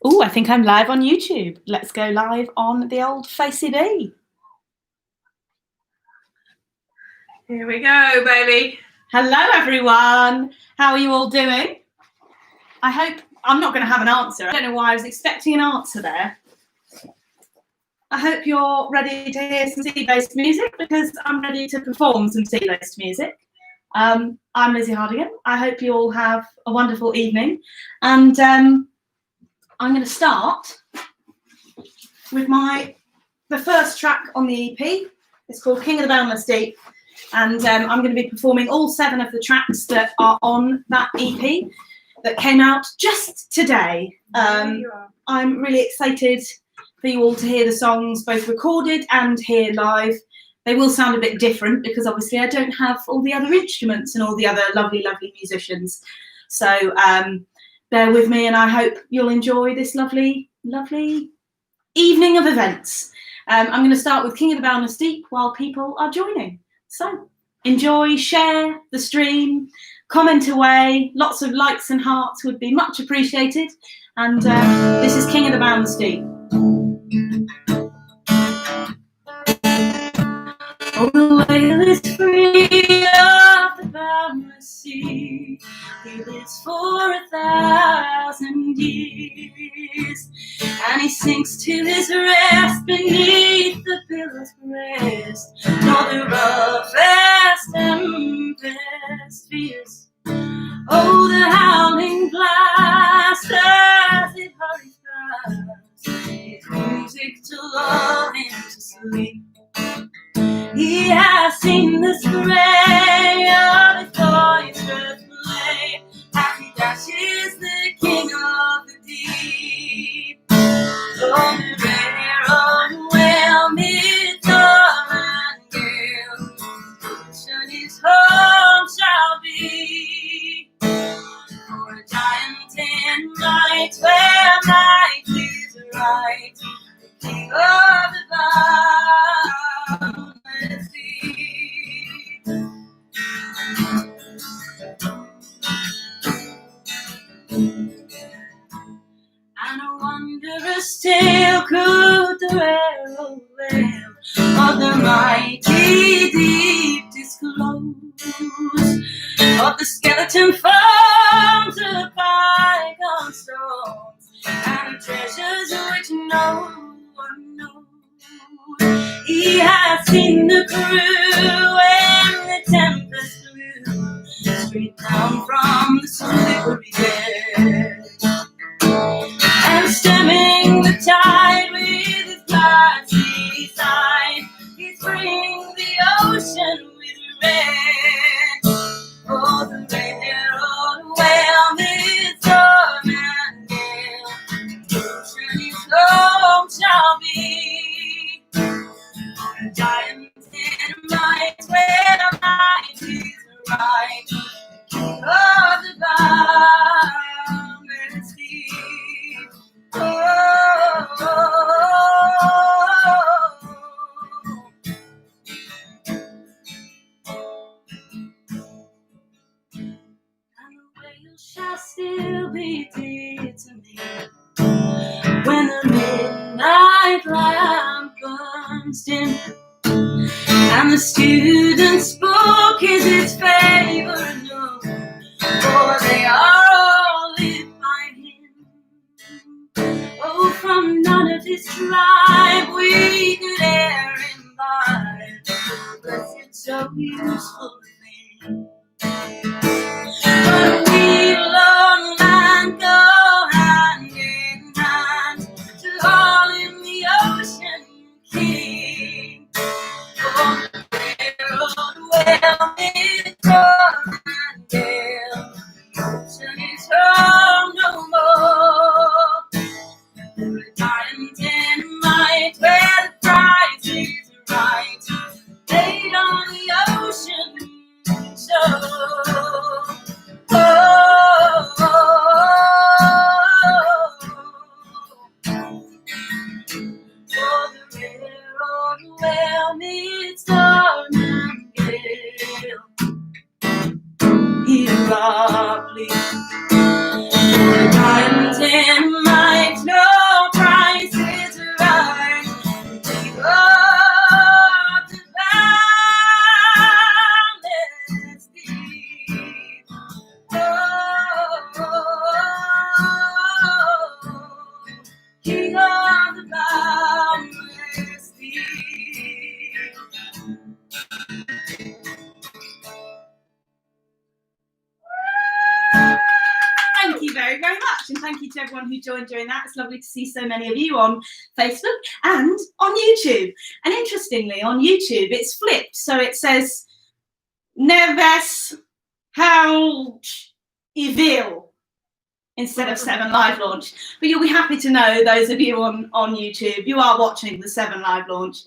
Oh, I think I'm live on YouTube. Let's go live on the old Facey B. Here we go, baby. Hello, everyone. How are you all doing? I hope I'm not going to have an answer. I don't know why I was expecting an answer there. I hope you're ready to hear some sea-based music because I'm ready to perform some sea-based music. I'm Lizzie Hardigan. I hope you all have a wonderful evening. And I'm going to start with the first track on the EP. It's called King of the Boundless Deep. And I'm going to be performing all 7 of the tracks that are on that EP that came out just today. I'm really excited for you all to hear the songs both recorded and here live. They will sound a bit different because obviously I don't have all the other instruments and all the other lovely, lovely musicians. So bear with me and I hope you'll enjoy this lovely, lovely evening of events. I'm going to start with King of the Boundless Deep while people are joining. So enjoy, share the stream, comment away. Lots of likes and hearts would be much appreciated. And this is King of the Boundless Deep. Oh, the whale is free of the boundless sea. He lives for 1,000 years, and he sinks to his rest beneath the billow's breast. Nor the roughest tempest fears. Oh, the howling blast as it hurries past. It's music to lull him to sleep. He has seen the spray of his boisterous play as he dashes the king of the deep. On the rare, unwhelmed storm and gale, ocean his home shall be. For a giant in might, where might is right, the king of the boundless deep. And a wondrous tale could the rare veil of the mighty deep disclose, of the skeleton forms of bygone stones, and treasures which no one knows. He has seen the crew when the tempest blew straight down from the slippery bed, and stemming the tide with his glassy side, he's bringing the ocean with red. Oh, the rare, overwhelming storm and gale, the ocean his home shall be. For a giant in might, where might is right, the king of the boundless deep. And the whale shall still be dear to me when the midnight lamp burns dim, and the student's book is his favorite nook, for they are all lit by him. Oh, from none of his tribe we could e'er imbibe the blessed so useful thing. But we alone land go hand in hand to haul in the ocean king. Oh, well, it's storm and gale, the ocean is home no more. For a giant in might, where the prize is right, laid on the ocean shore. very, very much. And thank you to everyone who joined during that. It's lovely to see so many of you on Facebook and on YouTube. And interestingly, on YouTube, it's flipped. So it says, Neves How Evil instead of 7 Live launch. But you'll be happy to know, those of you on YouTube, you are watching the 7 Live launch.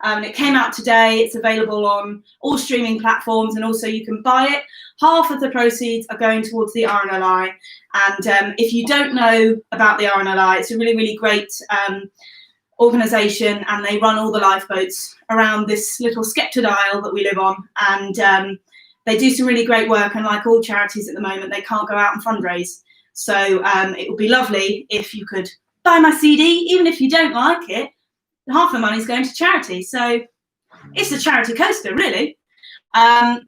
It came out today. It's available on all streaming platforms, and also you can buy it. Half of the proceeds are going towards the RNLI. And if you don't know about the RNLI, it's a really, really great organisation, and they run all the lifeboats around this little Sceptred Isle that we live on. And they do some really great work, and like all charities at the moment, they can't go out and fundraise. So it would be lovely if you could buy my CD, even if you don't like it. Half the money's going to charity. So it's a charity coaster, really. I'm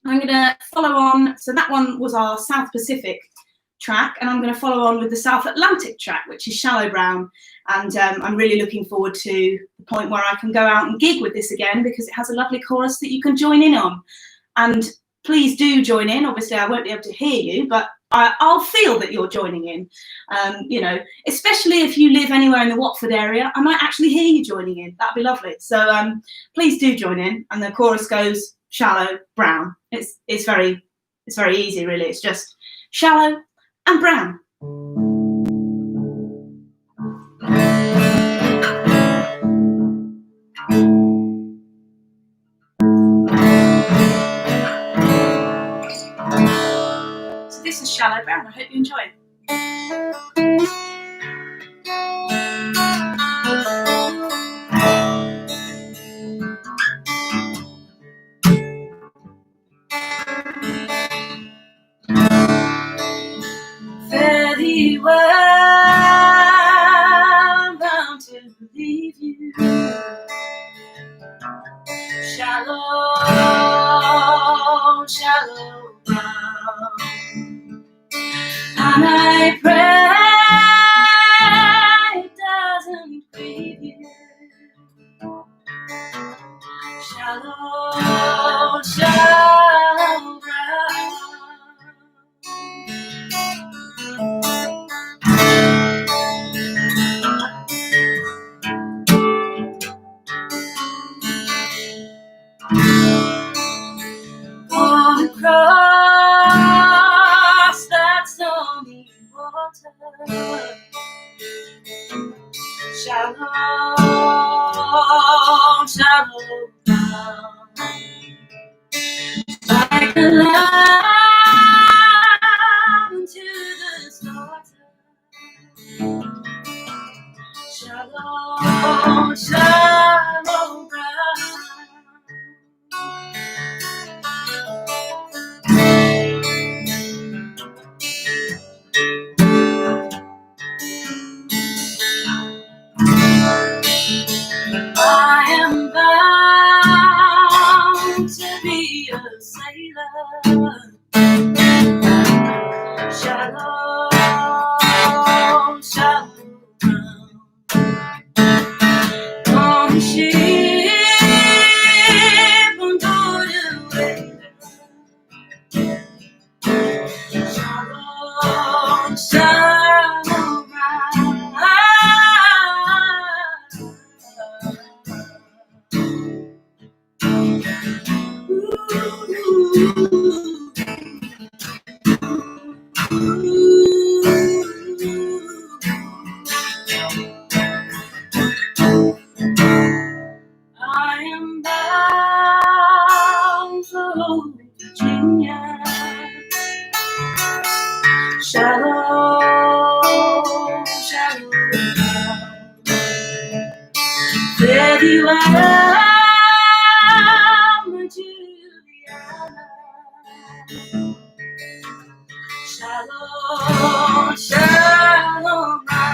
going to follow on. So that one was our South Pacific track, and I'm going to follow on with the South Atlantic track, which is Shallow Brown. And I'm really looking forward to the point where I can go out and gig with this again, because it has a lovely chorus that you can join in on. And please do join in. Obviously, I won't be able to hear you, but I'll feel that you're joining in. You know, especially if you live anywhere in the Watford area, I might actually hear you joining in. That'd be lovely. So please do join in. And the chorus goes Shallow Brown. It's very easy, really. It's just shallow and brown. This is Shallow Brown. I hope you enjoy it. Fare thee well, bound to leave you. Shallow, shallow brown. And I pray it doesn't grieve you. Shallow, shallow brown. On across that stormy water, shallow, shallow brown, like a lamb to the slaughter. Shallow, shallow brown. I am bound to be a sailor. Shallow, shallow brown. On a ship on board a whaler. Shallow, shallow brown. I am bound for old Virginia. Shallow, shallow brown. Fare thee well, my Juliana. Shallow, shallow brown.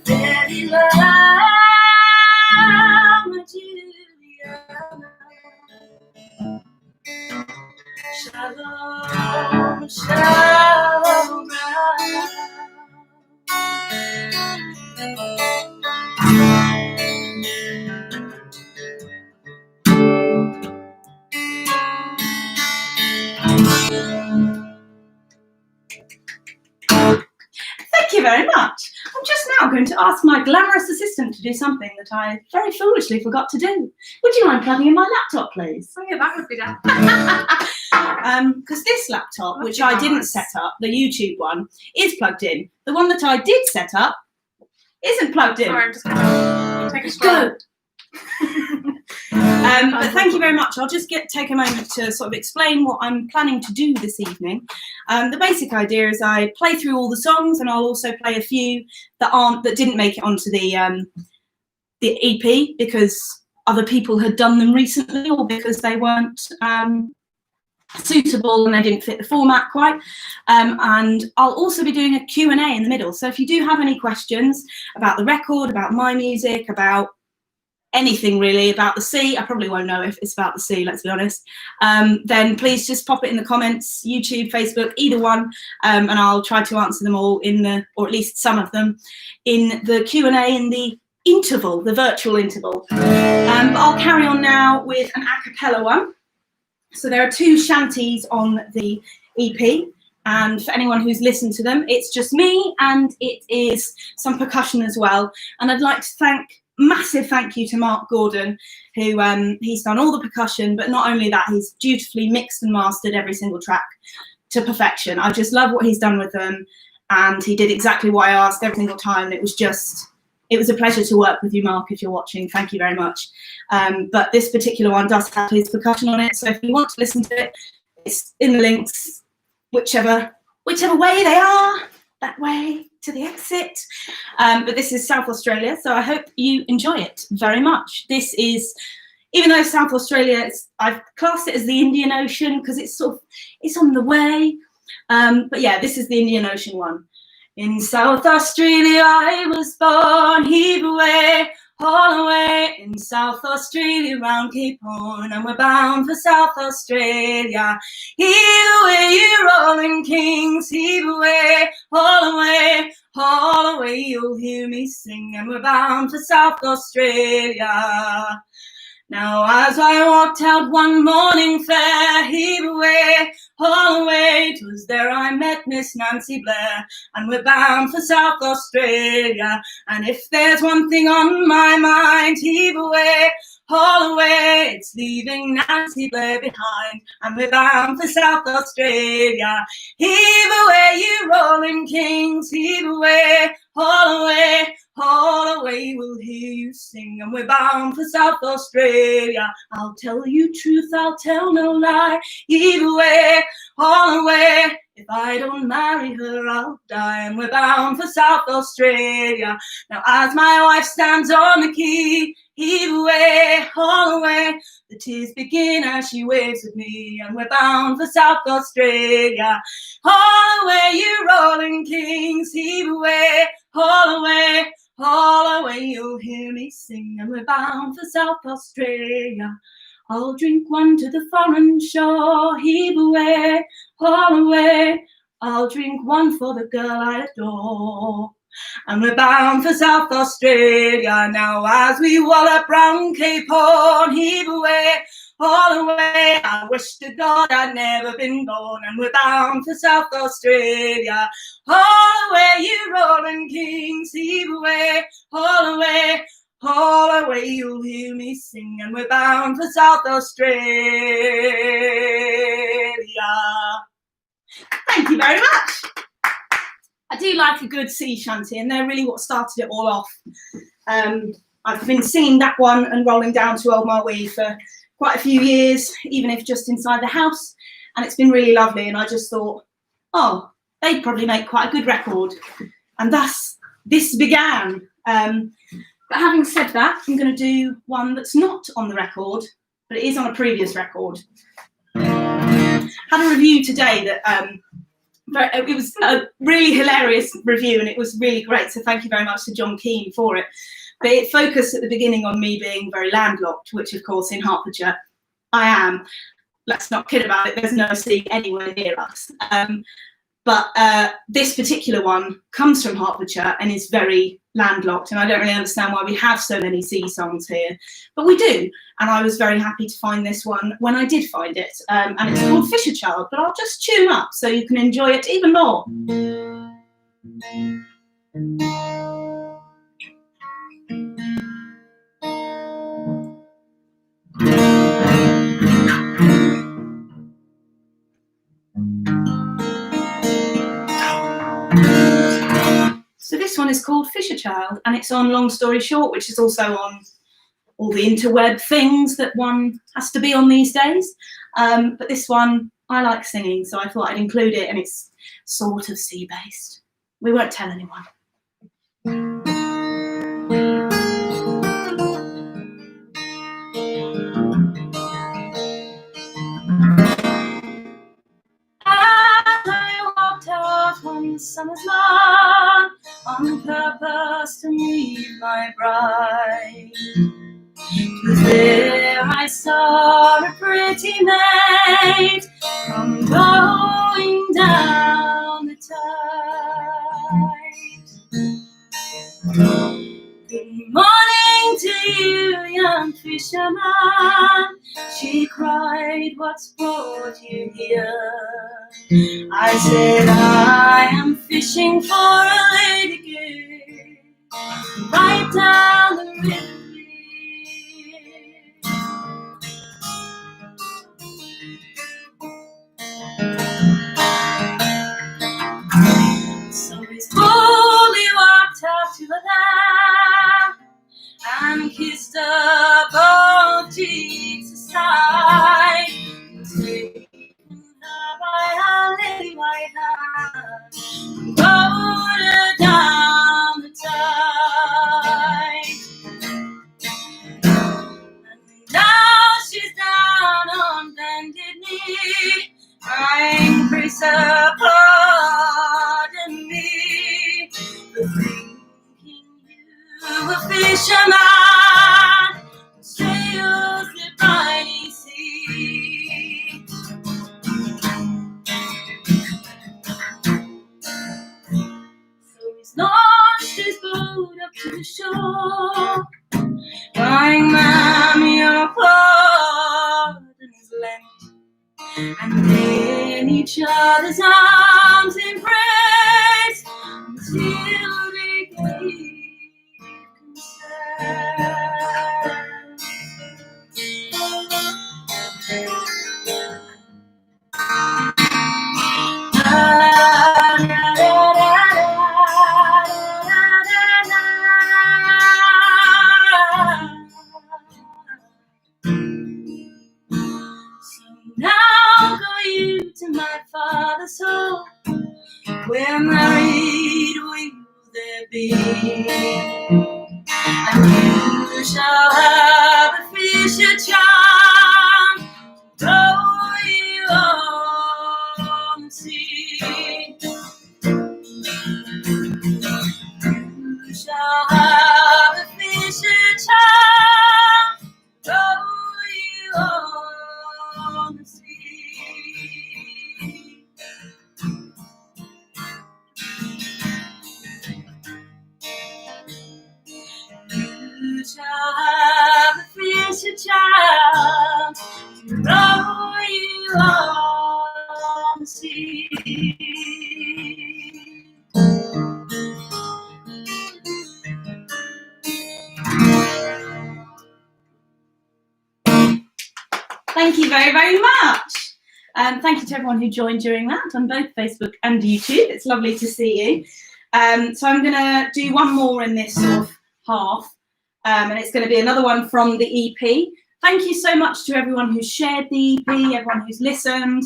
Fare thee well, my Juliana. Shalom, shalom. Thank you very much. I'm just now going to ask my glamorous assistant to do something that I very foolishly forgot to do. Would you mind plugging in my laptop, please? Oh yeah, that would be done. Because this laptop, which I didn't set up, the YouTube one, is plugged in. The one that I did set up isn't plugged in. Sorry, I'm just going to take a stroll. But thank you very much. I'll just take a moment to sort of explain what I'm planning to do this evening. The basic idea is I play through all the songs, and I'll also play a few that didn't make it onto the EP because other people had done them recently, or because they weren't suitable and they didn't fit the format quite. And I'll also be doing a Q&A in the middle. So if you do have any questions about the record, about my music, about anything really, about the sea, I probably won't know if it's about the sea, let's be honest, then please just pop it in the comments, YouTube, Facebook, either one, and I'll try to answer them all or at least some of them, in the Q&A in the interval, the virtual interval. But I'll carry on now with an a cappella one. So there are 2 shanties on the EP, and for anyone who's listened to them, it's just me, and it is some percussion as well. And I'd like to massive thank you to Mark Gordon, who he's done all the percussion, but not only that, he's dutifully mixed and mastered every single track to perfection. I just love what he's done with them, and he did exactly what I asked every single time. And it was a pleasure to work with you, Mark, if you're watching. Thank you very much. But this particular one does have his percussion on it, so if you want to listen to it, it's in the links, whichever way they are, that way to the exit. But this is South Australia, so I hope you enjoy it very much. This is, even though South Australia, I've classed it as the Indian Ocean because it's on the way. But yeah, this is the Indian Ocean one. In South Australia I was born, heave away, haul away. In South Australia round Cape Horn, and we're bound for South Australia. Heave away, you rolling kings, heave away, haul away, haul away. You'll hear me sing, and we're bound for South Australia. Now as I walked out one morning fair, heave away, haul away, 'twas there I met Miss Nancy Blair, and we're bound for South Australia. And if there's one thing on my mind, heave away, haul away, it's leaving Nancy Blair behind, and we're bound for South Australia. Heave away, you rolling kings, heave away, haul away, haul away, we'll hear you sing, and we're bound for South Australia. I'll tell you truth, I'll tell no lie, heave away, haul away. If I don't marry her, I'll die, and we're bound for South Australia. Now as my wife stands on the quay, heave away, haul away, the tears begin as she waves at me, and we're bound for South Australia. Haul away, you rolling kings, heave away, haul away, haul away, you'll hear me sing, and we're bound for South Australia. I'll drink one to the foreign shore, heave away, haul away, I'll drink one for the girl I adore. And we're bound for South Australia. Now as we wallop round Cape Horn, heave away, haul away, I wish to God I'd never been born, and we're bound for South Australia. Haul away, you rolling kings, heave away, haul away, haul away, you'll hear me sing, and we're bound for South Australia. Thank you very much. I do like a good sea shanty, and they're really what started it all off. I've been singing that one and rolling down to Old Marwee for quite a few years, even if just inside the house, and it's been really lovely. And I just thought, oh, they'd probably make quite a good record, and thus this began. But having said that, I'm going to do one that's not on the record, but it is on a previous record. Had a review today that it was a really hilarious review, and it was really great, so thank you very much to John Keane for it. But it focused at the beginning on me being very landlocked, which of course in Hertfordshire I am. let's not kid about it, there's no sea anywhere near us. But this particular one comes from Hertfordshire and is very landlocked, and I don't really understand why we have so many sea songs here, but we do. And I was very happy to find this one when I did find it, and it's called Fisher Child, but I'll just tune up so you can enjoy it even more. So this one is called Fisher Child, and it's on Long Story Short, which is also on all the interweb things that one has to be on these days. But this one, I like singing, so I thought I'd include it, and it's sort of sea-based. We won't tell anyone. I walked out one summer's lawn on purpose to meet my bride. 'Twas there I saw a pretty maid come going down the tide. Good morning to you, young fisherman, she cried, what's brought you here? I said, I am fishing for a lady good, right down the river. So he's boldly walked up to the land and kissed her both cheeks aside, taking her by her lily white hand, rowed her down the tide. And now she's down on bended knee, crying, praise her, pardon me, for thinking you a fisherman who sails the briny sea. So he's launched his boat up to the shore, crying, ma'am, your pardon is lent, and in each other's arms embrace until they gave Now go you to my father's home, where married will there be, and you shall have a fisher child to throw you on the sea. You shall have a fisher child to throw you on the sea. You shall have a fisher child to row you on the sea. Thank you very, very much. Thank you to everyone who joined during that on both Facebook and YouTube. It's lovely to see you. So I'm going to do one more in this sort of half, and it's going to be another one from the EP. Thank you so much to everyone who's shared the EP, everyone who's listened,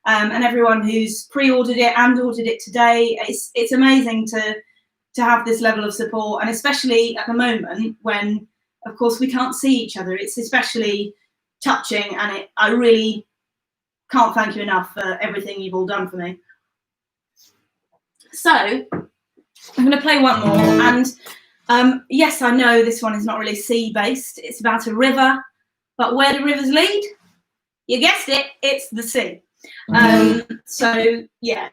and everyone who's pre-ordered it and ordered it today. It's amazing to have this level of support, and especially at the moment when, of course, we can't see each other. It's especially touching, and I really can't thank you enough for everything you've all done for me. So I'm going to play one more, and yes, I know this one is not really sea based, it's about a river, but where do rivers lead? You guessed it, it's the sea. So yeah,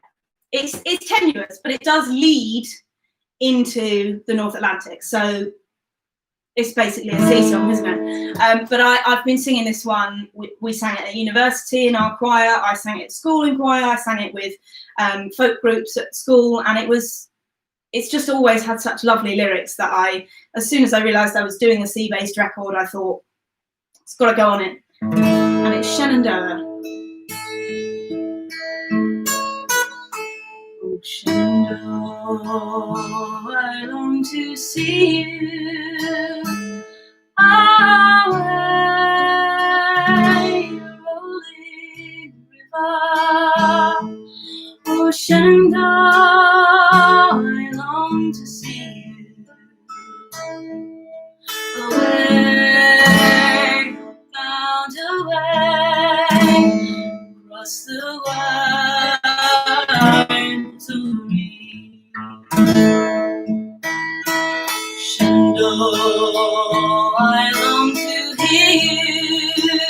it's tenuous, but it does lead into the North Atlantic. So it's basically a sea song, isn't it? But I've been singing this one. We sang it at university in our choir. I sang it at school in choir. I sang it with folk groups at school, and it's just always had such lovely lyrics that as soon as I realised I was doing a sea-based record, I thought, it's got to go on it. And it's Shenandoah. Oh, Shenandoah, I long to see you away, rolling river. Oh, Shenandoah, I long to see you away, bound away, across the wide to me. Shenandoah, I long to hear you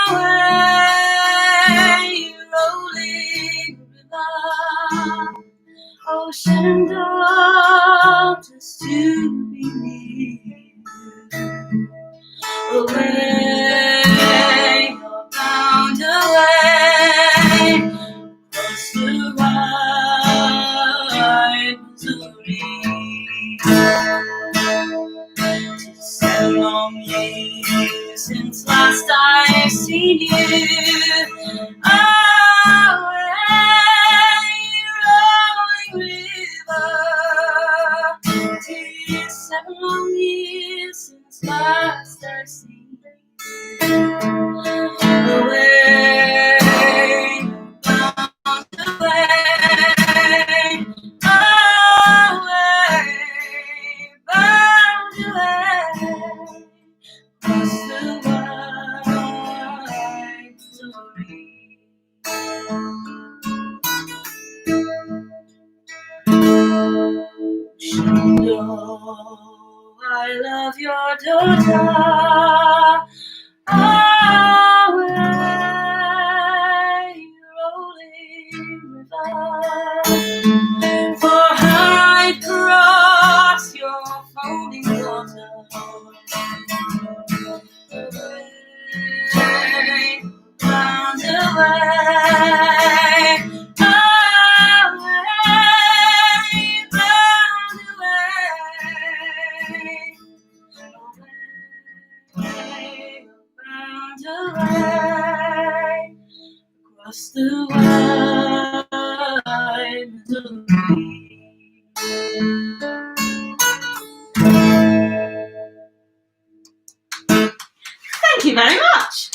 away, rolling river. Oh, Shenandoah, just to be near, away, or bound away, across the wide Missouri. 'Tis 7 long years since last I've seen you away, rolling river. 'Tis 7 long years since last I've seen you away, bound away, away, bound away, across the wide Missouri. Shenandoah, I love your daughter. Away, rolling river. For I'd cross your foaming water. Away, bound away, away, bound away, bound away, across the wide Missouri. Thank you very much.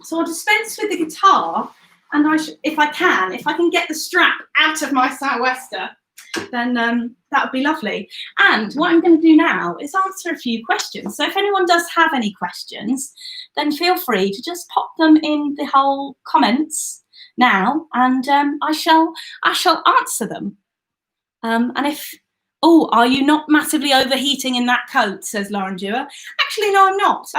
So I'll dispense with the guitar, and if I can get the strap out of my sou'wester, then that would be lovely. And what I'm going to do now is answer a few questions. So if anyone does have any questions, then feel free to just pop them in the whole comments now, and I shall answer them. And if are you not massively overheating in that coat? Says Lauren Dewar. Actually, no, I'm not.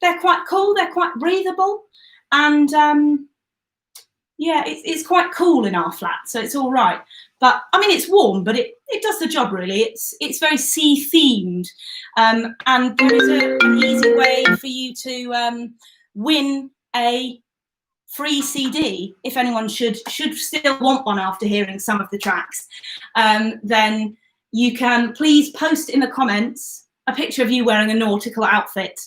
They're quite cool. They're quite breathable, and yeah, it's quite cool in our flat, so it's all right. But I mean, it's warm, but it does the job really. It's very sea themed, and there is an easy way for you to win a free CD if anyone should still want one after hearing some of the tracks. Then you can please post in the comments a picture of you wearing a nautical outfit,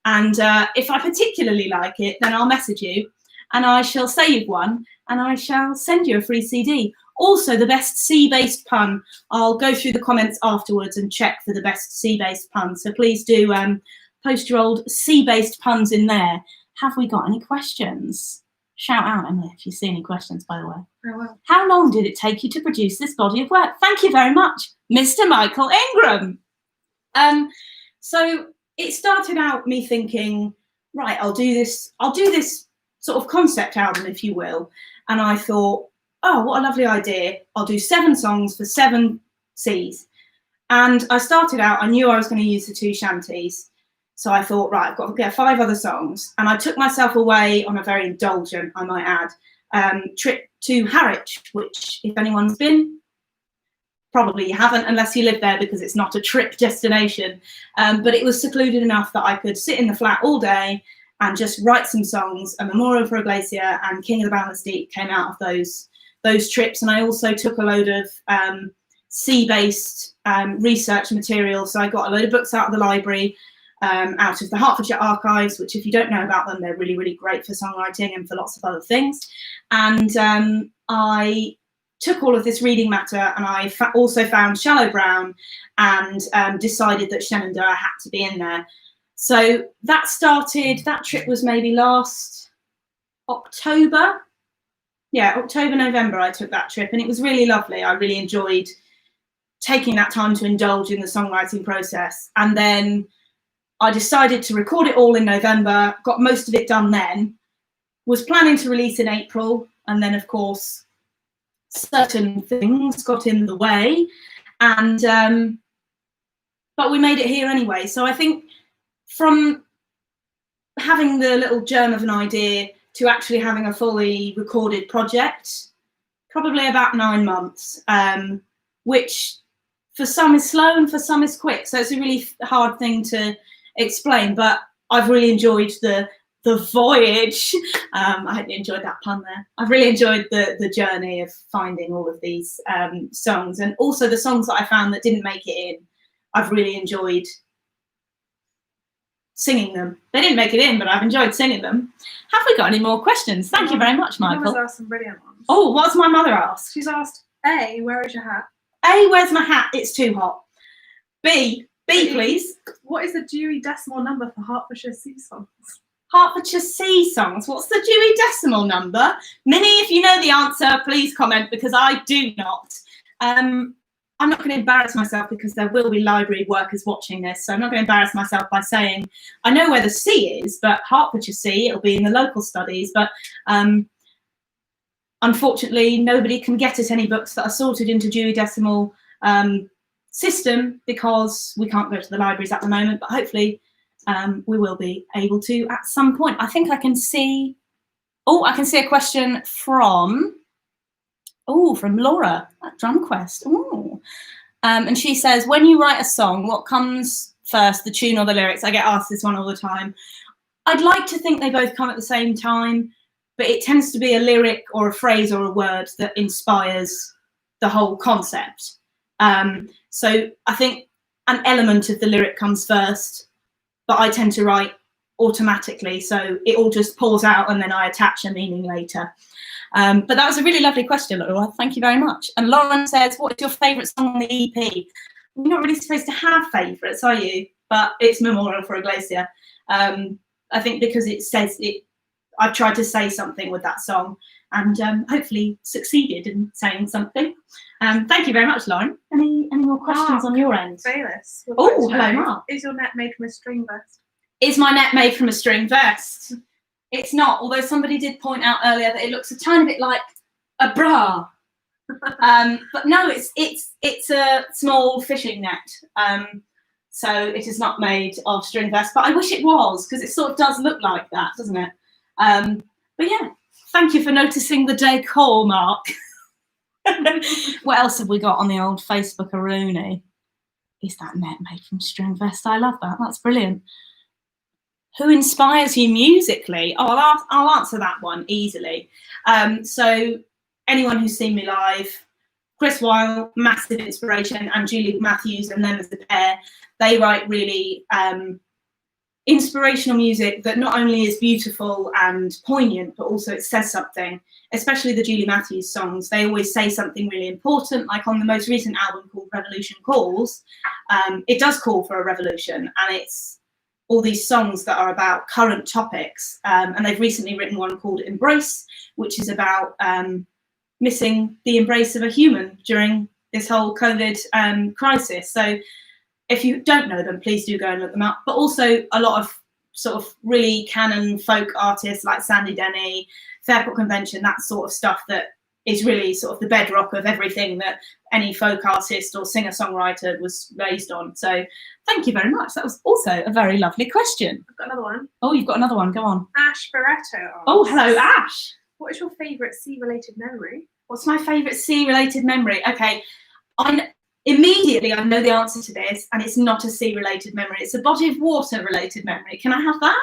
and if I particularly like it, then I'll message you, and I shall say you've won, and I shall send you a free CD. Also, the best sea-based pun. I'll go through the comments afterwards and check for the best sea-based pun. So please do post your old sea-based puns in there. Have we got any questions? Shout out, Emily, if you see any questions, by the way. Very well. How long did it take you to produce this body of work? Thank you very much, Mr. Michael Ingram. So it started out me thinking, right, I'll do this sort of concept album, if you will. And I thought, oh, what a lovely idea. I'll do 7 songs for 7 seas. And I started out, I knew I was going to use the 2 shanties. So I thought, right, I've got to get 5 other songs. And I took myself away on a very indulgent, I might add, trip to Harwich, which, if anyone's been, probably you haven't unless you live there, because it's not a trip destination. But it was secluded enough that I could sit in the flat all day and just write some songs. A Memorial for a Glacier and King of the Boundless Deep came out of those trips. And I also took a load of sea-based research material. So I got a load of books out of the library, out of the Hertfordshire archives, which, if you don't know about them, they're really, really great for songwriting and for lots of other things. And I took all of this reading matter, and I also found Shallow Brown, and decided that Shenandoah had to be in there. So that trip was maybe last October. Yeah, October, November, I took that trip, and it was really lovely. I really enjoyed taking that time to indulge in the songwriting process. And then I decided to record it all in November, got most of it done then, was planning to release in April, and then, of course, certain things got in the way, and but we made it here anyway. So I think from having the little germ of an idea to actually having a fully recorded project, probably about 9 months, which for some is slow and for some is quick. So it's a really hard thing to explain, but I've really enjoyed the voyage. I hope you enjoyed that pun there. I've really enjoyed the journey of finding all of these songs, and also the songs that I found that didn't make it in. I've really enjoyed singing them. They didn't make it in, but I've enjoyed singing them. Have we got any more questions? Thank you very much, Michael. Mama's asked some brilliant ones. Oh, what's my mother asked? She's asked, A, where is your hat? A, where's my hat? It's too hot. B, please. What is the Dewey Decimal number for Hertfordshire sea songs? Hertfordshire sea songs. What's the Dewey Decimal number? Minnie, if you know the answer, please comment, because I do not. I'm not going to embarrass myself, because there will be library workers watching this, so I'm not going to embarrass myself by saying I know where the sea is, but Hertfordshire Sea, it'll be in the local studies, but unfortunately nobody can get at any books that are sorted into Dewey Decimal system, because we can't go to the libraries at the moment, but hopefully we will be able to at some point. I think I can see, I can see a question from Laura at DrumQuest. And she says, when you write a song, what comes first, the tune or the lyrics? I get asked this one all the time. I'd like to think they both come at the same time, but it tends to be a lyric or a phrase or a word that inspires the whole concept. So I think an element of the lyric comes first, but I tend to write automatically, so it all just pours out and then I attach a meaning later. But that was a really lovely question, Laura. Thank you very much. And Lauren says, what is your favourite song on the EP? You're not really supposed to have favourites, are you? But it's Memorial for a Glacier. I think because it says it, I've tried to say something with that song, and hopefully succeeded in saying something. Thank you very much, Lauren. Any more questions on your end? Bayless. Oh, hello, Mark. Is your net made from a string vest? Is my net made from a string vest? It's not, although somebody did point out earlier that it looks a tiny bit like a bra. But no, it's a small fishing net. So it is not made of string vest, but I wish it was, because it sort of does look like that, doesn't it? But yeah, thank you for noticing the decor, Mark. What else have we got on the old Facebook Rooney? Is that net made from string vest? I love that. That's brilliant. Who inspires you musically? Oh, I'll answer that one easily. So anyone who's seen me live, Chris Weil, massive inspiration, and Julie Matthews and them as a pair, they write really inspirational music that not only is beautiful and poignant, but also it says something, especially the Julie Matthews songs. They always say something really important, like on the most recent album called Revolution Calls. It does call for a revolution, and it's all these songs that are about current topics. And they've recently written one called Embrace, which is about missing the embrace of a human during this whole COVID crisis. So if you don't know them, please do go and look them up. But also a lot of sort of really canon folk artists like Sandy Denny, Fairport Convention, that sort of stuff that is really sort of the bedrock of everything that any folk artist or singer-songwriter was raised on. So thank you very much. That was also a very lovely question. I've got another one. Oh, you've got another one. Go on. Ash Barretto asks, Oh, hello, Ash. what is your favourite sea-related memory? What's my favourite sea-related memory? Okay, immediately I know the answer to this, and it's not a sea-related memory. It's a body of water-related memory. Can I have that?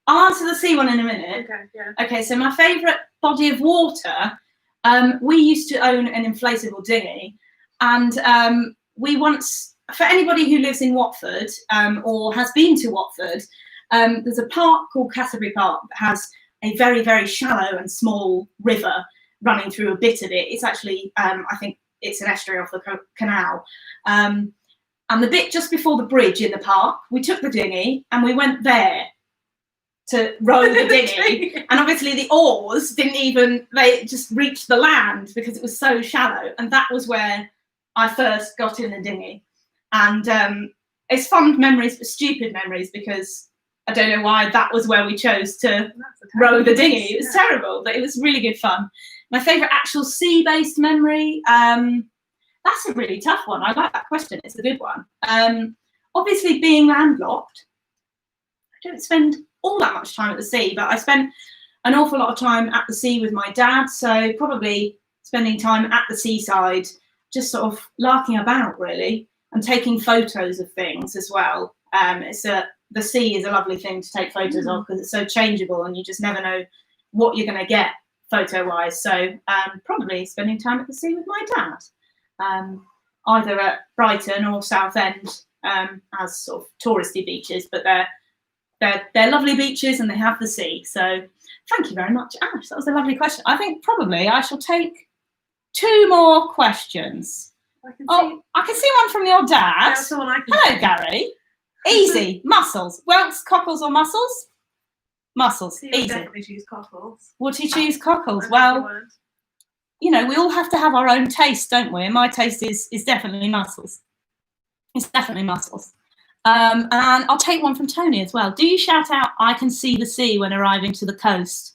I'll answer the sea one in a minute. Okay, yeah. Okay, so my favourite body of water, we used to own an inflatable dinghy, and we once, for anybody who lives in Watford or has been to Watford, there's a park called Canterbury Park that has a very, very shallow and small river running through a bit of it. It's actually, I think it's an estuary off the canal. And the bit just before the bridge in the park, we took the dinghy and we went there to row the dinghy, and obviously the oars they just reached the land because it was so shallow, and that was where I first got in the dinghy. And it's fond memories but stupid memories, because I don't know why that was where we chose to row the dinghy. It was terrible, but it was really good fun. My favourite actual sea-based memory, that's a really tough one. I like that question, it's a good one. Obviously being landlocked, I don't spend all that much time at the sea, but I spent an awful lot of time at the sea with my dad, so probably spending time at the seaside, just sort of larking about really, and taking photos of things as well. The sea is a lovely thing to take photos of because it's so changeable and you just never know what you're going to get photo wise. So probably spending time at the sea with my dad, either at Brighton or Southend as sort of touristy beaches, but they're lovely beaches and they have the sea. So thank you very much, Ash. That was a lovely question. I think probably I shall take 2 more questions. I can see one from your dad. That's the one I can Hello, see. Gary. Easy. Mussels. Whelks, cockles or mussels? Mussels. He would Easy. definitely choose cockles. Would he choose cockles? I Well, think he would. you know, we all have to have our own taste, don't we? And my taste is definitely mussels. It's definitely mussels. And I'll take one from Tony as well. Do you shout out, "I can see the sea" when arriving to the coast?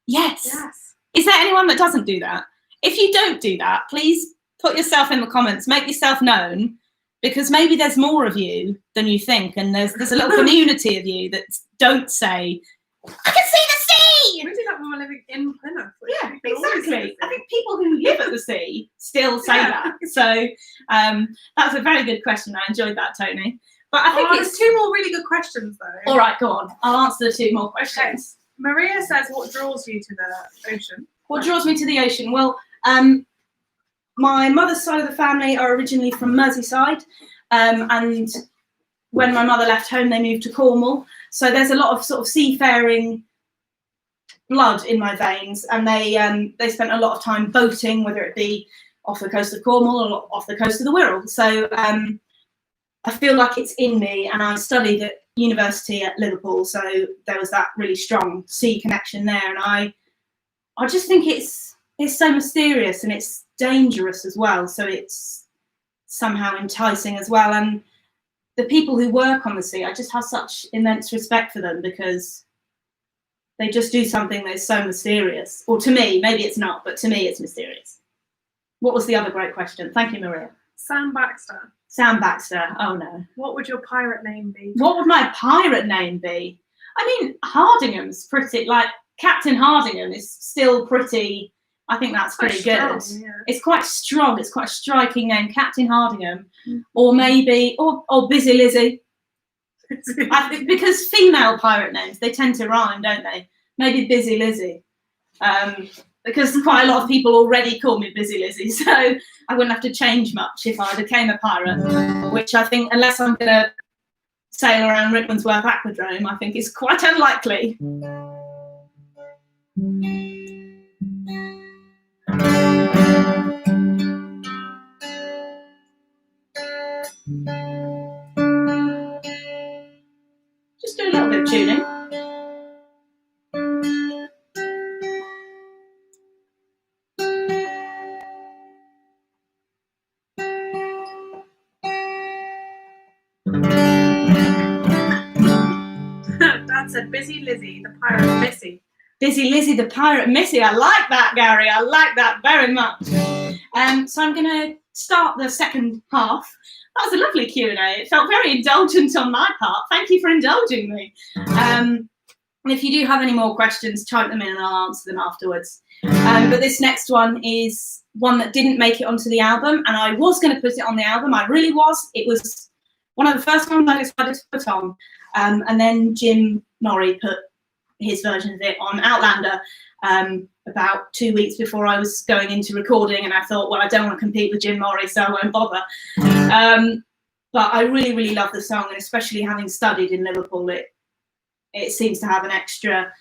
Yes. Yes. Is there anyone that doesn't do that? If you don't do that, please put yourself in the comments, make yourself known, because maybe there's more of you than you think, and there's a little community of you that don't say, "I can see the sea." We do that when we're living in Plymouth. Yeah, We can always see the exactly. sea. I think people who live at the sea still say Yeah. that. So that's a very good question. I enjoyed that, Tony. But I think There's 2 more really good questions though. all right. Go on. I'll answer the 2 more questions. Maria says, what draws you to the ocean? What draws me to the ocean? Well, my mother's side of the family are originally from Merseyside, and when my mother left home, they moved to Cornwall. So there's a lot of sort of seafaring blood in my veins, and they spent a lot of time boating, whether it be off the coast of Cornwall or off the coast of the Wirral. So I feel like it's in me, and I studied at university at Liverpool, so there was that really strong sea connection there, and I just think it's so mysterious and it's dangerous as well, so it's somehow enticing as well. And the people who work on the sea, I just have such immense respect for them, because they just do something that's so mysterious. Or to me, maybe it's not, but to me it's mysterious. What was the other great question? Thank you, Maria. Sam Baxter. Sam Baxter. Oh no. What would your pirate name be? What would my pirate name be? I mean, Hardingham's pretty, like Captain Hardingham is still pretty, I think that's pretty good. Strong, yeah. It's quite strong, it's quite a striking name, Captain Hardingham. Or maybe, or Busy Lizzie. I think, because female pirate names, they tend to rhyme, don't they? Maybe Busy Lizzie. Because quite a lot of people already call me Busy Lizzie, so I wouldn't have to change much if I became a pirate, which I think, unless I'm going to sail around Rickmansworth Aquadrome, I think is quite unlikely. Just do a little bit of tuning. Dad said, Busy Lizzie, the pirate Missy. Busy Lizzie the Pirate Missy. I like that, Gary. I like that very much. So I'm going to start the second half. That was a lovely Q&A. It felt very indulgent on my part. Thank you for indulging me. And if you do have any more questions, type them in and I'll answer them afterwards. But this next one is one that didn't make it onto the album, and I was going to put it on the album. I really was. It was one of the first ones I decided to put on. And then Jim Norrie put his version of it on Outlander about 2 weeks before I was going into recording, and I thought, well, I don't want to compete with Jim Norrie, so I won't bother. But I really, really love the song, and especially having studied in Liverpool, it seems to have an extra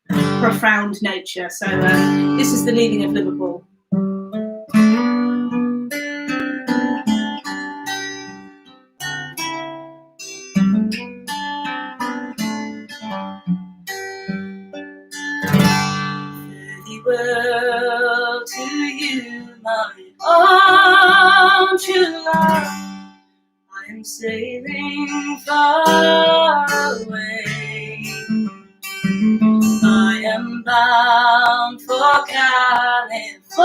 profound nature. So this is The Leaving of Liverpool. Farewell to you, my own true love. I am sailing far away. I am bound for California,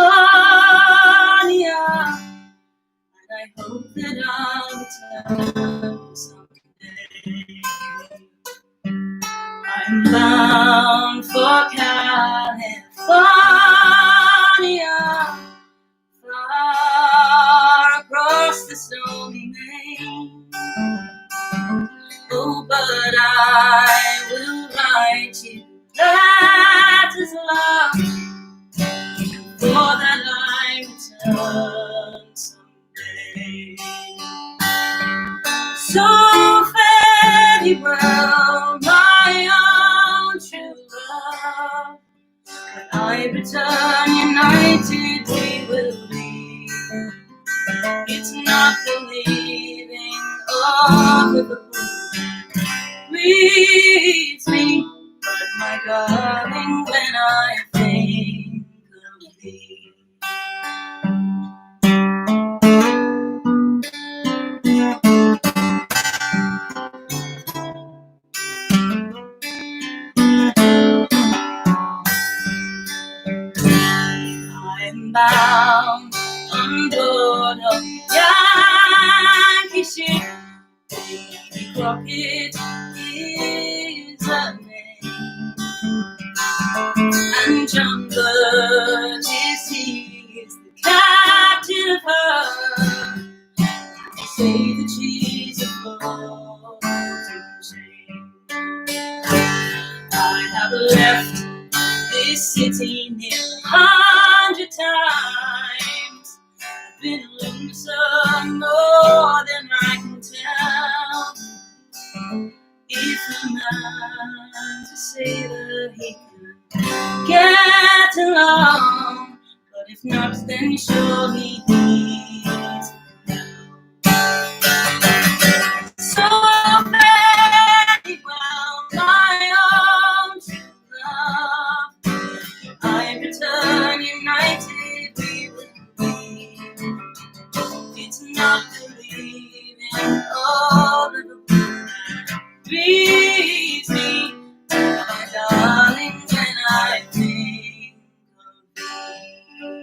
and I hope that I'll return someday. I'm bound for California, far across the stormy main. Oh, but I will write you letters of love, for that I return someday. So fare you well, my own true love. When I return, united we will be. It's not the leaving of Liverpool leaves me, but my darling, when I think of thee. I'm bound on board a Yankee ship. Davy Crockett is a name, and John Burgess, he is the captain of her. They say that she's a floating shame. I have left this city near 100 times. I've been lonesome more than I can tell. If a man's a sailor, he can get along, but if not, then sure he needs help. So very well, my own true love. I return united we will be. It's not the leaving of Liverpool grieves me, my darling, when I think of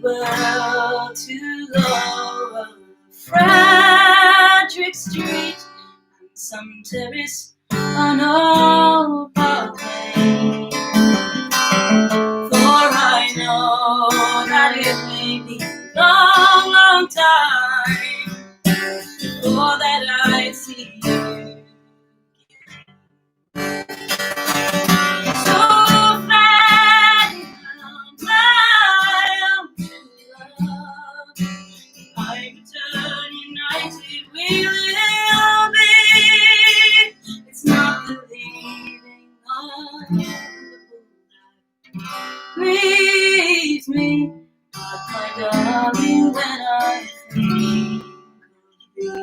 farewell to Lower Frederick Street and some terrace on Old Park Lane. For I know that it may be a long, long time before that I see you. So farewell, my own true love. I return united we will be. It's not the leaving of Liverpool that grieves me, but my darling, when I think of thee.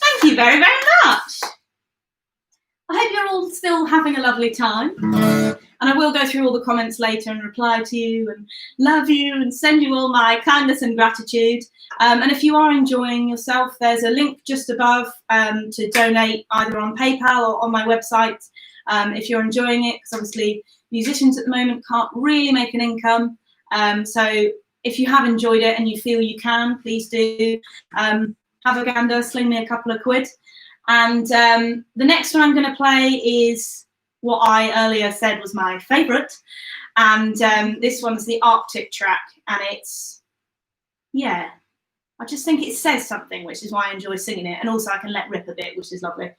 Thank you very, very much. all still having a lovely time. And I will go through all the comments later and reply to you and love you and send you all my kindness and gratitude. And if you are enjoying yourself, there's a link just above to donate either on PayPal or on my website if you're enjoying it, because obviously musicians at the moment can't really make an income. So if you have enjoyed it and you feel you can, please do have a gander, sling me a couple of quid. And the next one I'm going to play is what I earlier said was my favourite. And this one's the Arctic Track. And it's, yeah, I just think it says something, which is why I enjoy singing it. And also I can let rip a bit, which is lovely.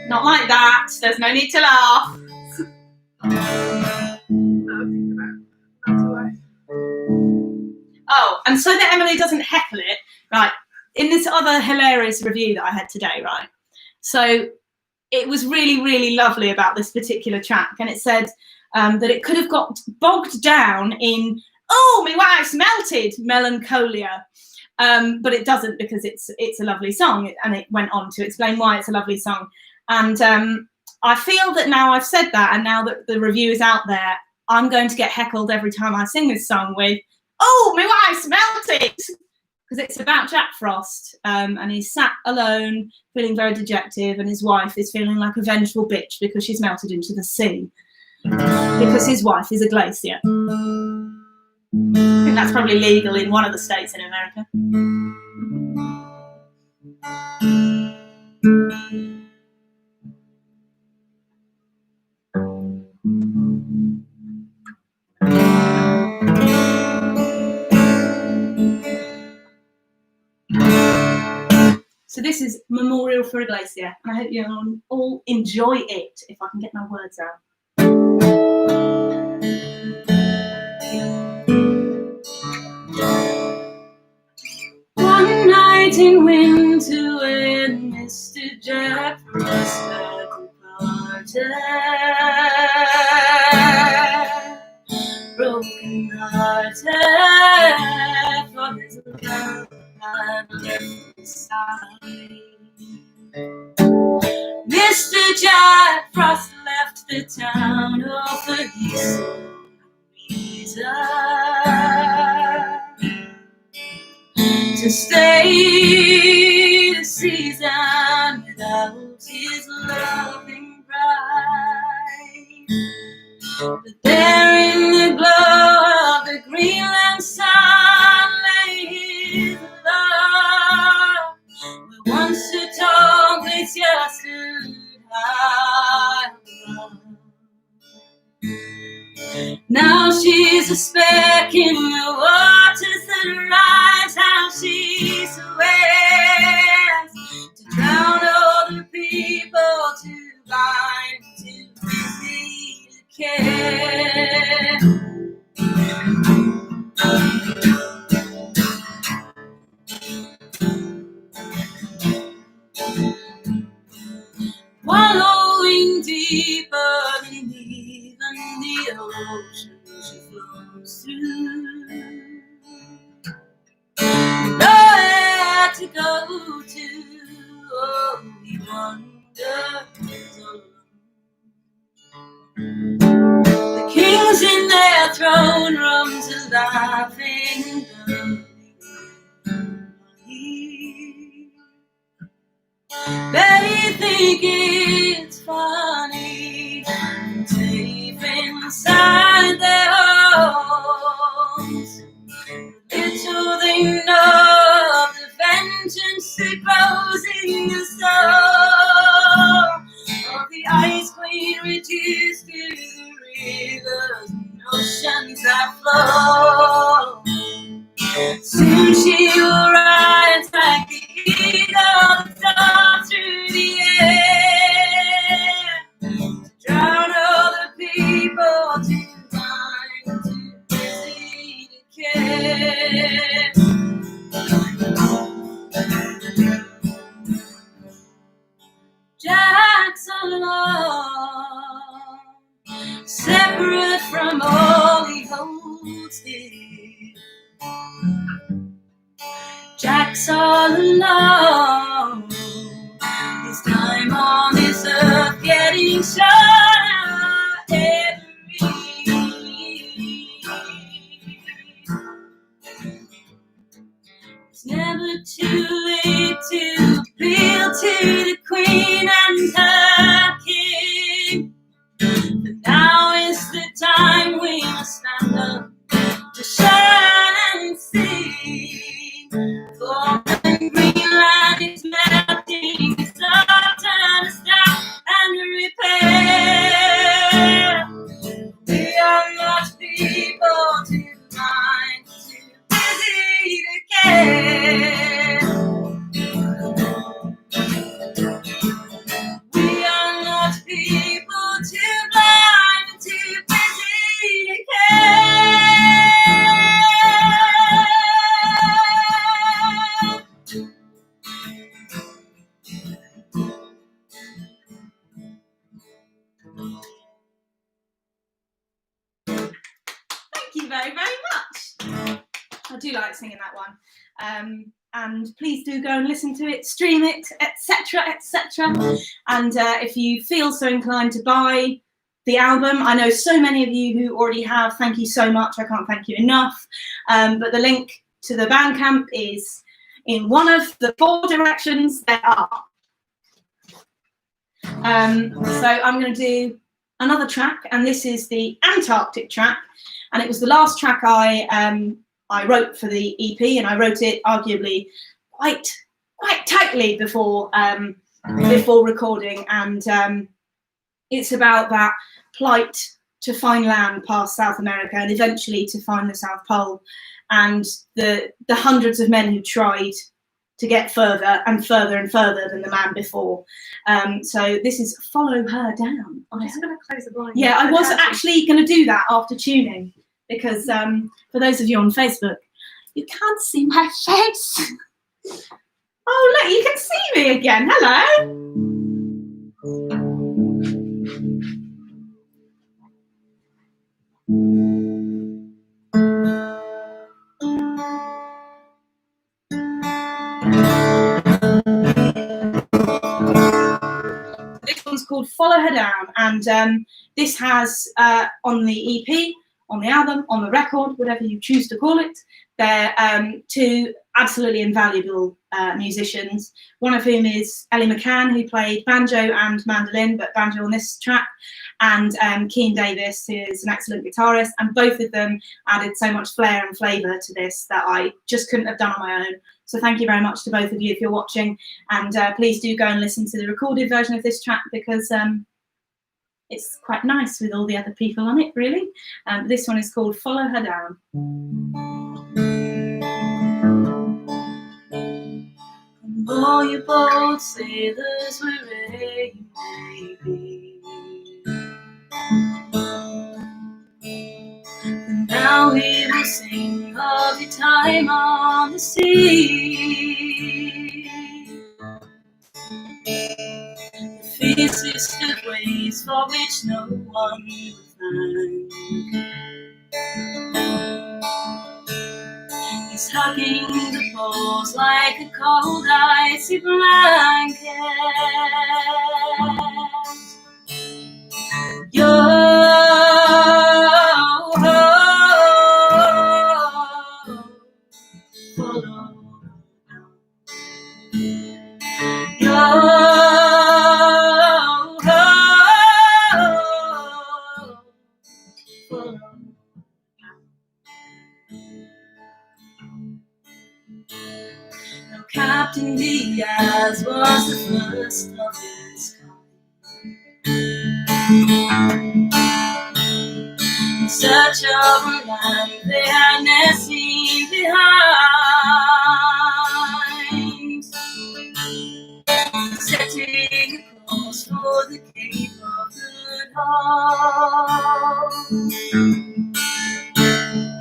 Not like that. There's no need to laugh. Oh, and so that Emily doesn't heckle it, right, in this other hilarious review that I had today, right, so it was really, really lovely about this particular track, and it said that it could have got bogged down in, oh, my wife's melted, melancholia, but it doesn't, because it's a lovely song, and it went on to explain why it's a lovely song. And I feel that now I've said that, and now that the review is out there, I'm going to get heckled every time I sing this song with, oh, my wife's melted, because it's about Jack Frost, and he's sat alone, feeling very dejected, and his wife is feeling like a vengeful bitch because she's melted into the sea, because his wife is a glacier. I think that's probably legal in one of the states in America. So this is Memorial for a Glacier, and I hope you all enjoy it, if I can get my words out. One night in winter when Mr. Jack Frost had departed, broken hearted for his love had left his side. Mr. Jack Frost left the town of the East to stay the season without his loving bride. But there in the glow of the Greenland sun lay his love, where once a tall glacier stood high above. Now she's a speck in the waters that rise, how she swears to drown all the people too blind to busy to care. Wallowing deeper than even the ocean she flows through, nowhere to go to, oh, we wonder alone. The kings in their throne rooms are laughing they think it's funny, safe inside their homes. Little they know of the vengeance that grows in the soul of the ice queen, reduced to rivers and oceans that flow. Soon she will rise like the eagle that through the air, to drown all the people too blind, too busy to care. Jack's alone, separate from all he holds dear. Jack's all alone, his time shining star every. It's never too late to appeal to the Queen and her King. But now is the time we must stand up to shine and sing. For when Greenland is melting, it's our time to stop and repair. We are not people too blind, too busy to care. We are not people too blind and too busy to care. Thank you very, very much. I do like singing that one. And please do go and listen to it, stream it, etc., etc. And if you feel so inclined to buy the album, I know so many of you who already have. Thank you so much. I can't thank you enough. But the link to the Bandcamp is in one of the 4 directions there are. So I'm going to do another track, and this is the Antarctic Track, and it was the last track I wrote for the EP, and I wrote it arguably quite tightly before recording, and it's about that plight to find land past South America and eventually to find the South Pole, and the hundreds of men who tried to get further and further and further than the man before. So this is Follow Her Down. I'm just going to close the blind. Yeah, I was actually going to do that after tuning, because for those of you on Facebook, you can't see my face. Oh, look, you can see me again. Hello. This one's called Follow Her Down, and this has on the EP, on the album, on the record, whatever you choose to call it, they're 2 absolutely invaluable musicians, one of whom is Ellie McCann, who played banjo and mandolin, but banjo on this track, and Keane Davis, who is an excellent guitarist, and both of them added so much flair and flavour to this that I just couldn't have done on my own. So thank you very much to both of you if you're watching, and please do go and listen to the recorded version of this track, because it's quite nice with all the other people on it, really. This one is called Follow Her Down. All you bold sailors, wherever you may be, and now we will sing of your time on the sea. The fiercest of waves for which no one will find is hugging the poles like a cold icy blanket. Now Captain Diaz was the first of his kind, in search of a land they had never seen behind, setting a course for the Cape of Good Hope.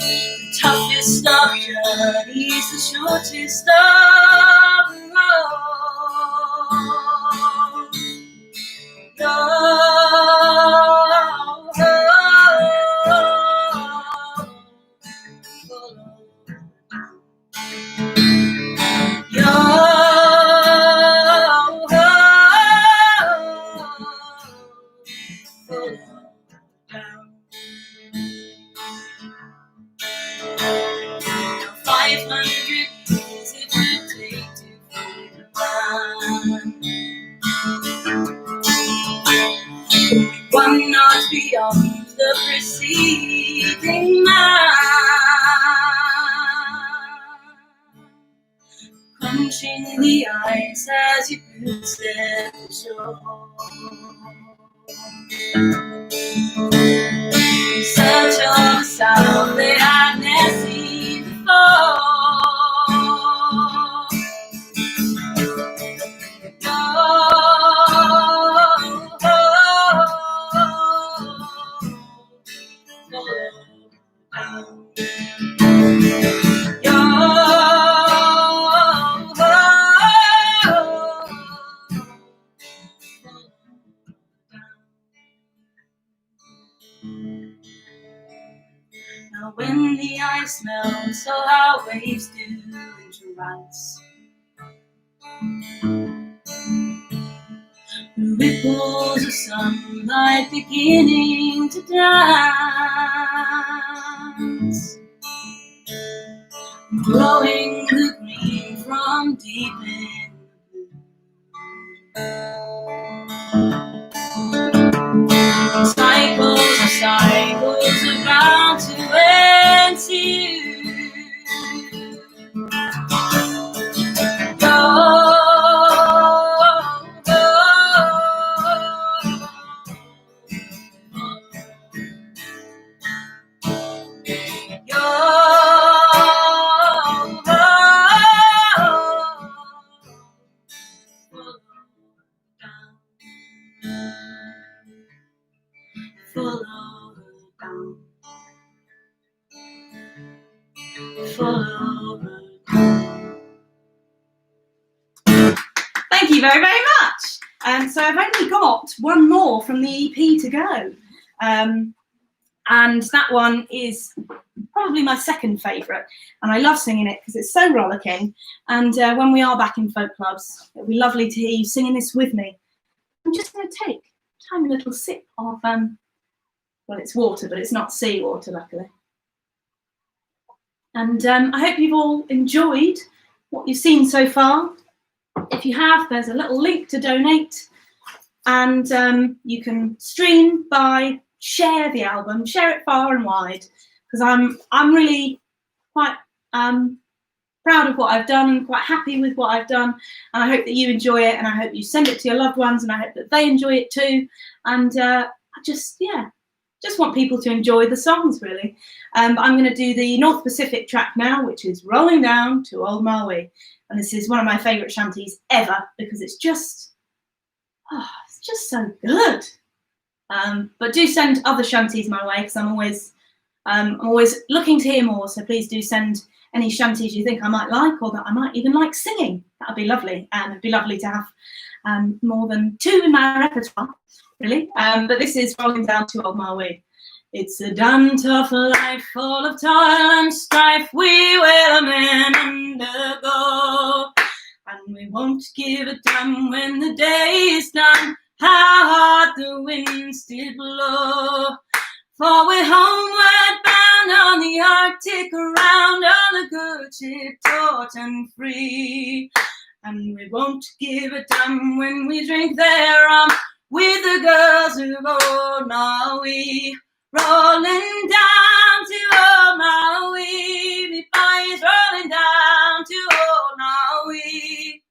The toughest of journeys, the shortest of roads. 1 knot beyond the preceding mile, crunching the ice as you step ashore. Such a sound that I've never seen before. Now when the ice melts, so our waves do interrise. The ripples of sunlight beginning to dance, glowing the green from deep in the blue. Cycles of cycles about to ensue. Thank you very, very much. So I've only got one more from the EP to go. And that one is probably my second favourite. And I love singing it because it's so rollicking. And when we are back in folk clubs, it'll be lovely to hear you singing this with me. I'm just going to take a tiny little sip of, well, it's water, but it's not seawater, luckily. And I hope you've all enjoyed what you've seen so far. If you have, there's a little link to donate, and you can stream, buy, share the album, share it far and wide, because I'm really quite proud of what I've done and quite happy with what I've done, and I hope that you enjoy it, and I hope you send it to your loved ones, and I hope that they enjoy it too. And I just want people to enjoy the songs, really. I'm going to do the North Pacific track now, which is Rolling Down to Old Maui. And this is one of my favourite shanties ever because it's just so good. But do send other shanties my way because I'm always looking to hear more. So please do send any shanties you think I might like or that I might even like singing. That would be lovely. And it'd be lovely to have more than 2 in my repertoire, really. But this is Rolling Down to Old Maui. It's a damn tough life full of toil and strife we will men undergo, and we won't give a damn when the day is done how hard the winds did blow. For we're homeward bound on the Arctic, around on the good ship taut and free, and we won't give a damn when we drink their rum with the girls of old Maui. Rolling down to old Maui, me boys, rolling down to old Maui.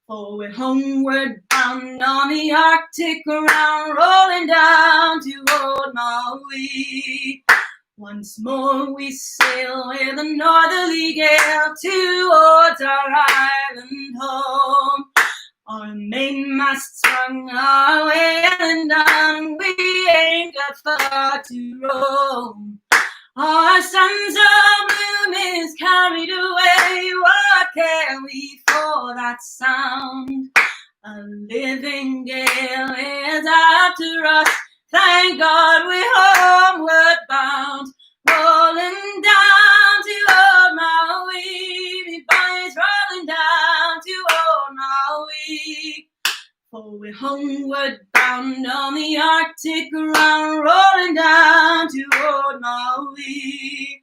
For we're homeward bound on the Arctic, around, rolling down to old Maui. Once more we sail with a northerly gale towards our island home. Our mainmast swung our way and on, we ain't got far to roam. Our sons of bloom is carried away, what care we for that sound? A living gale is after us, thank God we're homeward bound. Rolling down to old Maui, me boys, rolling down to old Maui. For we're homeward bound on the Arctic, around, rolling down to old Maui.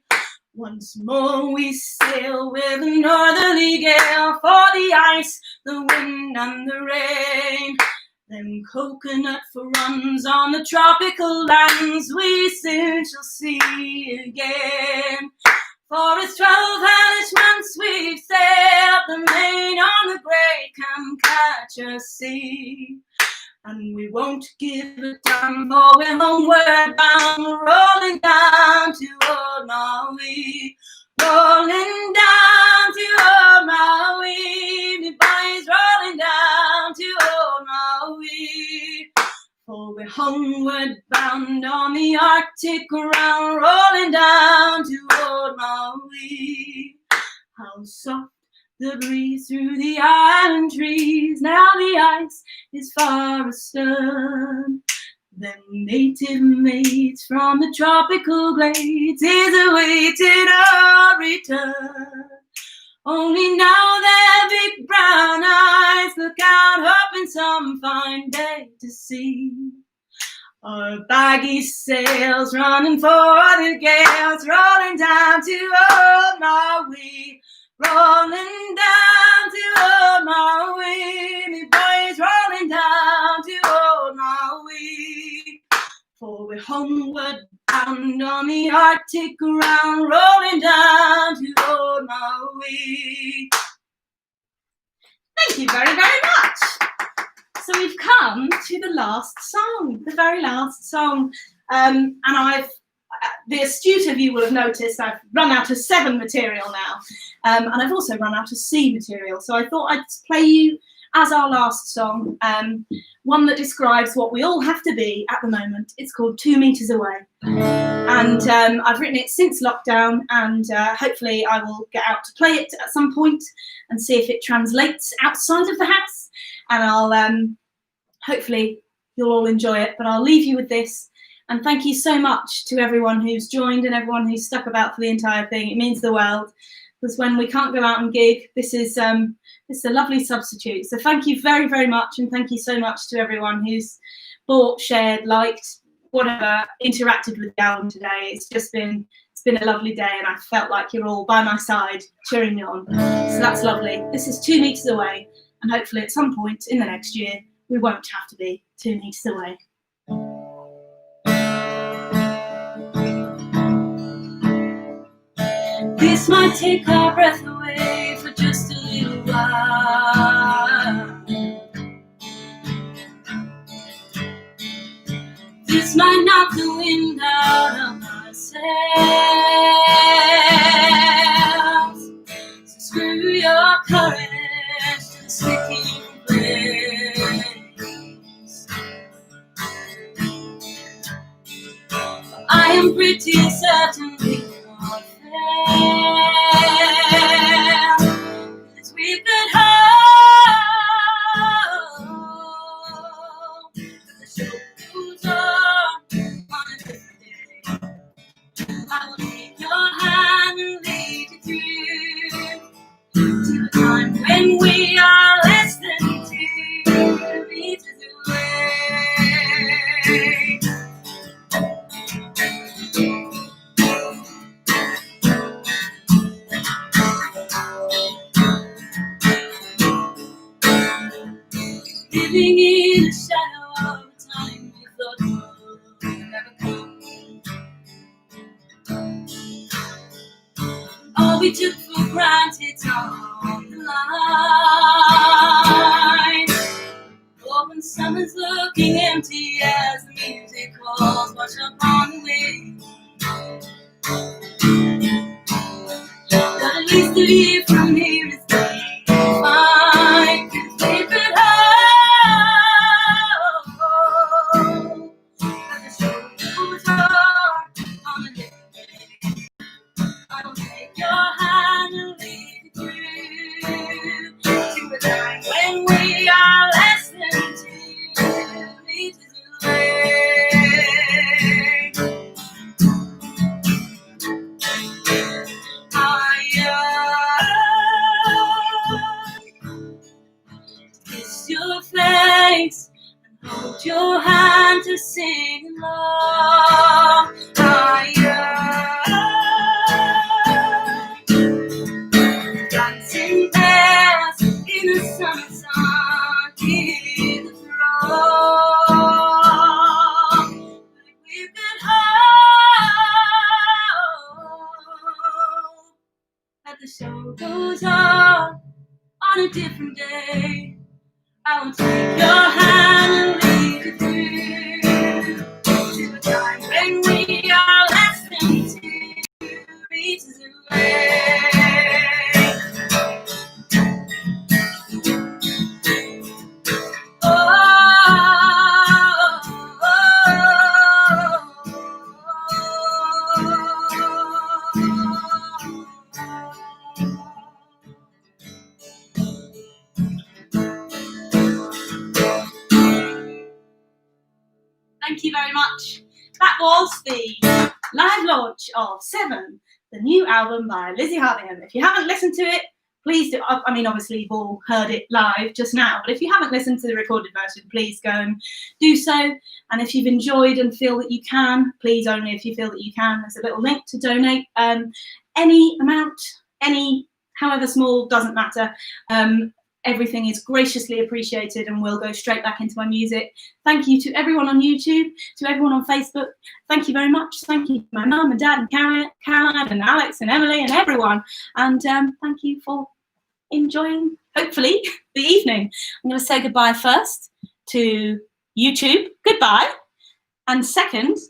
Once more we sail with a northerly gale, for the ice, the wind and the rain. Them coconut runs on the tropical lands we soon shall see again. For it's 12 hellish months we've sailed the main on the great Kamchatka Sea. And we won't give a damn, for we're homeward bound, rolling down to old Maui. Rolling down to old Maui, me boys, rolling down to old Maui. For we're homeward bound on the Arctic ground, rolling down to old Maui. How soft the breeze through the island trees, now the ice is far astern. Them native maids from the tropical glades is awaiting our return. Only now their big brown eyes look out, hoping some fine day to see our baggy sails running for the gales, rolling down to old Maui. Rolling down to old Maui, me boys, rolling down to old Maui. For we're homeward bound on the Arctic ground, rolling down to old Maui. Thank you very, very much. So we've come to the last song, the very last song. And the astute of you will have noticed I've run out of 7 material now. And I've also run out of C material. So I thought I'd play you, as our last song, one that describes what we all have to be at the moment. It's called 2 Meters Away. And I've written it since lockdown, and hopefully I will get out to play it at some point and see if it translates outside of the house. And I'll hopefully you'll all enjoy it. But I'll leave you with this. And thank you so much to everyone who's joined and everyone who's stuck about for the entire thing. It means the world, because when we can't go out and gig, this is a lovely substitute. So thank you very, very much, and thank you so much to everyone who's bought, shared, liked, whatever, interacted with the album today. It's been a lovely day, and I felt like you're all by my side cheering me on. So that's lovely. This is 2 Meters Away, and hopefully at some point in the next year we won't have to be 2 meters away. This might take our breath away for just a little while. This might knock the wind out of our sails. So screw your courage to the sticking place. I am pretty certain we won't fail, 'cause we could hope that the show goes on a different day. I will take your hand and lead you through to a time when we are less than 2 meters away. Living in the shadow of the time we thought would never come. All we took for granted on the line. Open summer's looking empty as the music calls, watch upon the wind. But at least the view from here is fine, 'cause we could hold your hand to sing along. Dancing bears in the summer sun, hear the throng. different day. I will take your hand and lead you through to a time when we are less than two reaches away. Thank you very much. That was the live launch of Seven, the new album by Lizzie Hardingham. If you haven't listened to it, please do. I mean, obviously, you've all heard it live just now, but if you haven't listened to the recorded version, please go and do so. And if you've enjoyed and feel that you can, please, only if you feel that you can, there's a little link to donate. Any amount, however small, doesn't matter. Everything is graciously appreciated and will go straight back into my music. Thank you to everyone on YouTube, to everyone on Facebook. Thank you very much. Thank you to my mum and dad and Caroline and Alex and Emily and everyone. And thank you for enjoying, hopefully, the evening. I'm going to say goodbye first to YouTube. Goodbye. And second